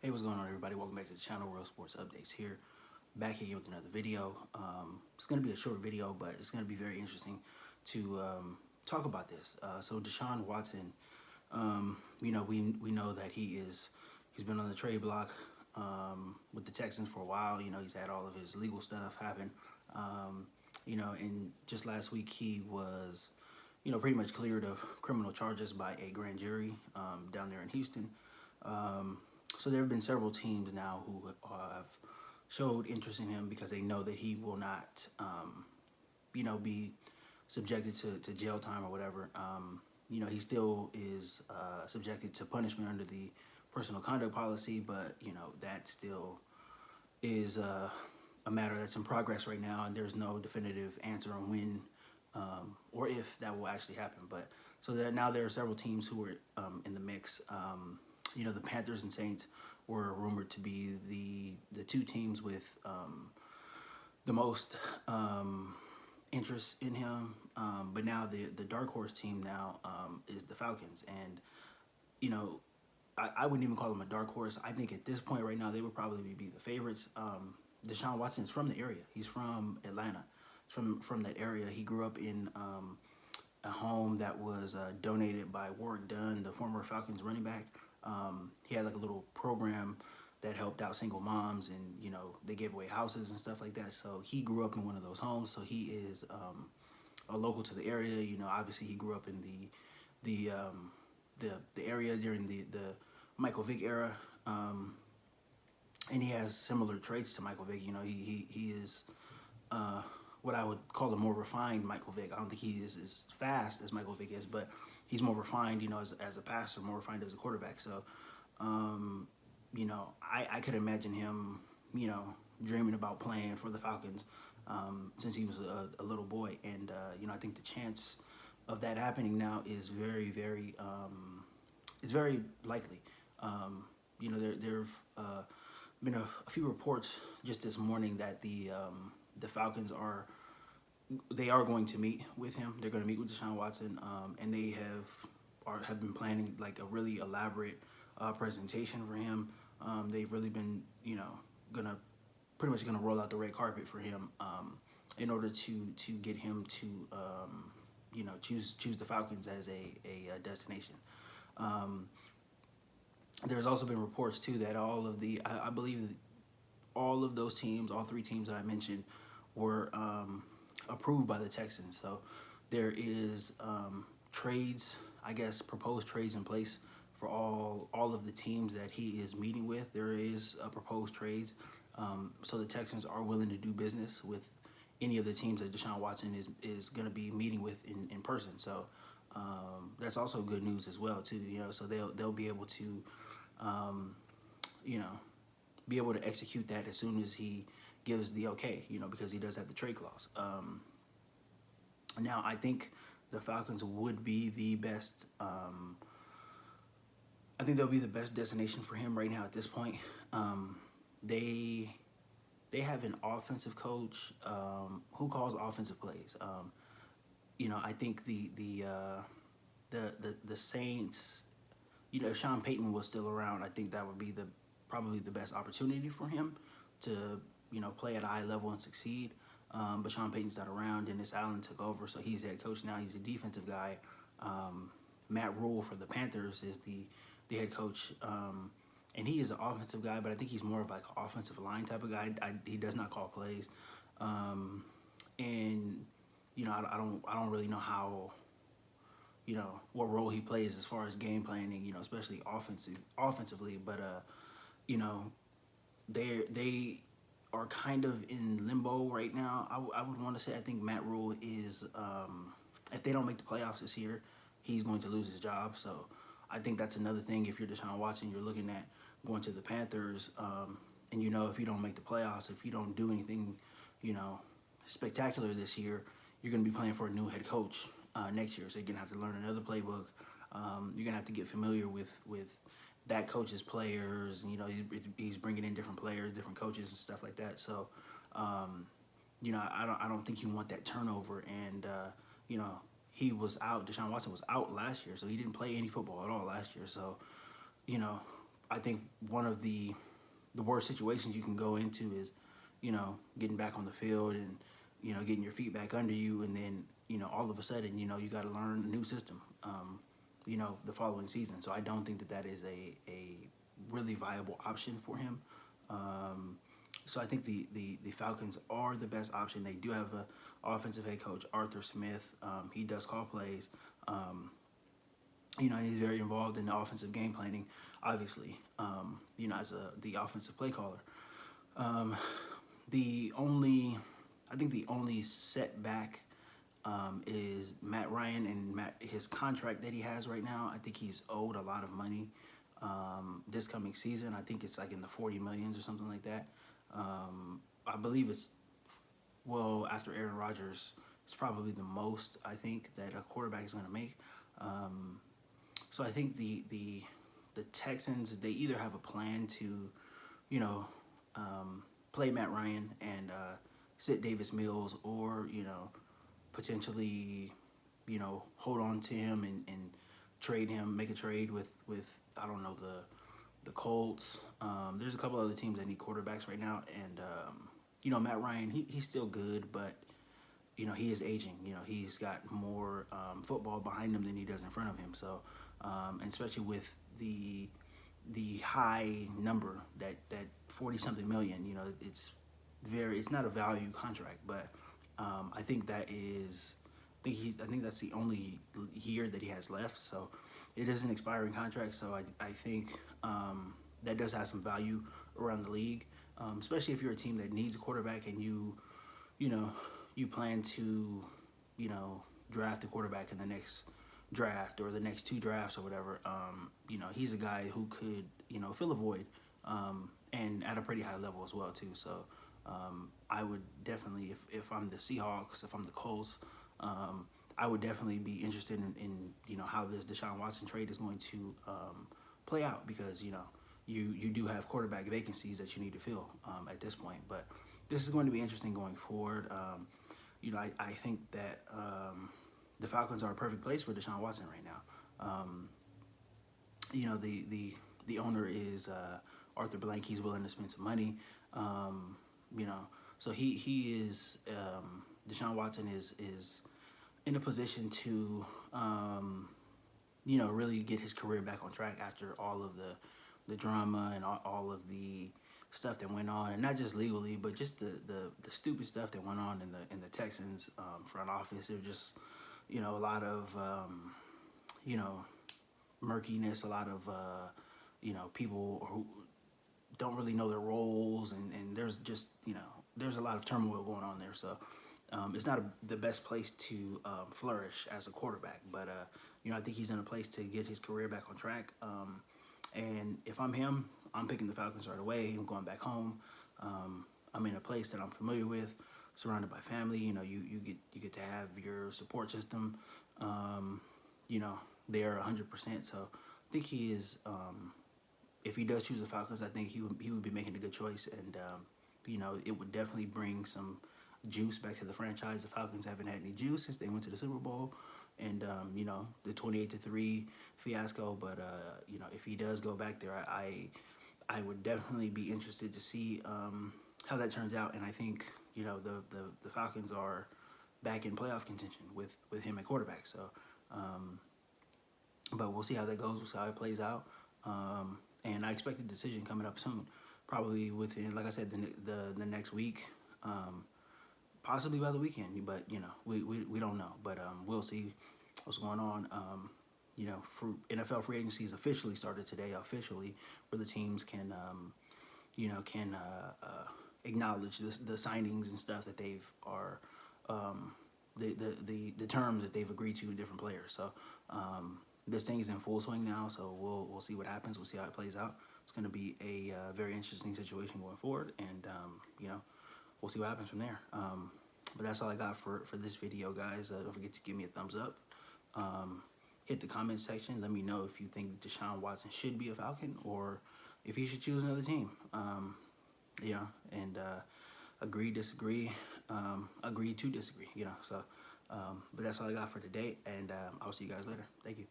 Hey, what's going on, everybody? Welcome back to the channel. World Sports Updates here. Back again with another video. It's going to be a short video, but it's going to be very interesting to talk about this. So Deshaun Watson, we know that he's been on the trade block with the Texans for a while. He's had all of his legal stuff happen. And just last week he was, pretty much cleared of criminal charges by a grand jury down there in Houston. So there have been several teams now who have showed interest in him because they know that he will not, be subjected to jail time or whatever. He still is subjected to punishment under the personal conduct policy, but, that still is a matter that's in progress right now, and there's no definitive answer on when or if that will actually happen. But so that now there are several teams who are in the mix. The Panthers and Saints were rumored to be the two teams with the most interest in him. But now the dark horse team now is the Falcons. And, I wouldn't even call them a dark horse. I think at this point right now, they would probably be the favorites. Deshaun Watson is from the area. He's from Atlanta. He's from that area. He grew up in a home that was donated by Warwick Dunn, the former Falcons running back. He had like a little program that helped out single moms, and they gave away houses and stuff like that. So he grew up in one of those homes. So he is a local to the area. Obviously he grew up in the area during the Michael Vick era, and he has similar traits to Michael Vick. He is what I would call a more refined Michael Vick. I don't think he is as fast as Michael Vick is, but he's more refined, as a passer, more refined as a quarterback. So, I could imagine him, dreaming about playing for the Falcons since he was a little boy. And, I think the chance of that happening now is very, very, it's very likely. There've been a few reports just this morning that the Falcons are going to meet with him. They're going to meet with Deshaun Watson, and they have been planning like a really elaborate presentation for him. They've really been, pretty much gonna roll out the red carpet for him in order to get him to, choose the Falcons as a destination. There's also been reports too that I believe all of those teams, all three teams that I mentioned, were approved by the Texans. So there is trades, I guess, proposed trades in place for all of the teams that he is meeting with. There is proposed trades. So the Texans are willing to do business with any of the teams that Deshaun Watson is going to be meeting with in person. So that's also good news as well too. So they'll be able to, be able to execute that as soon as he gives the okay. Because he does have the trade clause. Now I think the Falcons would be the best. I think they'll be the best destination for him right now at this point. They have an offensive coach who calls offensive plays. I think the Saints, if Sean Payton was still around, I think that would be probably the best opportunity for him to play at a high level and succeed. But Sean Payton's not around. Dennis Allen took over, so he's head coach now. He's a defensive guy. Matt Rule for the Panthers is the head coach, and he is an offensive guy, but I think he's more of like an offensive line type of guy. He does not call plays, and I don't really know how, what role he plays as far as game planning, especially offensively. But they are kind of in limbo right now. I would want to say I think Matt Rule is, if they don't make the playoffs this year, he's going to lose his job. So I think that's another thing. If you're Deshaun Watson, you're looking at going to the Panthers, and if you don't make the playoffs, if you don't do anything, spectacular this year, you're going to be playing for a new head coach next year. So you're going to have to learn another playbook. You're going to have to get familiar with that coach's players. He's bringing in different players, different coaches and stuff like that. So, I don't think you want that turnover. And, he was out. Deshaun Watson was out last year, so he didn't play any football at all last year. So, I think one of the worst situations you can go into is, getting back on the field and, getting your feet back under you, and then, all of a sudden, you got to learn a new system, the following season. So I don't think that is a really viable option for him. So I think the Falcons are the best option. They do have a offensive head coach, Arthur Smith. He does call plays. And he's very involved in the offensive game planning, obviously, as the offensive play caller. I think the only setback is Matt Ryan and his contract that he has right now. I think he's owed a lot of money this coming season. I think it's like in the 40 millions or something like that. I believe it's, after Aaron Rodgers, it's probably the most, I think, that a quarterback is going to make. So I think the Texans, they either have a plan to, play Matt Ryan and sit Davis Mills, or, potentially, hold on to him and trade him, make a trade with I don't know, the Colts. There's a couple other teams that need quarterbacks right now, and Matt Ryan, he's still good, but he is aging. He's got more football behind him than he does in front of him. So, and especially with the high number, that 40-something million, it's not a value contract, but I think that's the only year that he has left. So it is an expiring contract. So I think that does have some value around the league, especially if you're a team that needs a quarterback and you plan to, draft a quarterback in the next draft or the next two drafts or whatever. He's a guy who could, fill a void, and at a pretty high level as well too. So I would definitely, if I'm the Seahawks, if I'm the Colts, I would definitely be interested in how this Deshaun Watson trade is going to play out, because you do have quarterback vacancies that you need to fill at this point. But this is going to be interesting going forward. I think that the Falcons are a perfect place for Deshaun Watson right now. The owner is Arthur Blank. He's willing to spend some money. So he is, Deshaun Watson is in a position to really get his career back on track after all of the drama and all of the stuff that went on, and not just legally, but just the stupid stuff that went on in the Texans front office. It was just a lot of murkiness, a lot of people who don't really know their roles, and there's just there's a lot of turmoil going on there. So it's not the best place to flourish as a quarterback, but I think he's in a place to get his career back on track. And if I'm him, I'm picking the Falcons right away. I'm going back home. I'm in a place that I'm familiar with, surrounded by family. You get to have your support system. There 100%. So I think he is. If he does choose the Falcons, I think he would be making a good choice, and it would definitely bring some juice back to the franchise. The Falcons haven't had any juice since they went to the Super Bowl, and the 28-3 fiasco. But if he does go back there, I would definitely be interested to see how that turns out. And I think the Falcons are back in playoff contention with him at quarterback. So, but we'll see how that goes. We'll see how it plays out. And I expect a decision coming up soon, probably within, like I said, the next week, possibly by the weekend. But we don't know. But we'll see what's going on. NFL free agency is officially started today, where the teams can acknowledge the signings and stuff that they've the terms that they've agreed to with different players. So this thing is in full swing now. So we'll see what happens. We'll see how it plays out. It's going to be a very interesting situation going forward, and we'll see what happens from there. But that's all I got for this video, guys. Don't forget to give me a thumbs up. Hit the comment section. Let me know if you think Deshaun Watson should be a Falcon, or if he should choose another team. And agree, disagree, agree to disagree. So, but that's all I got for today, and I'll see you guys later. Thank you.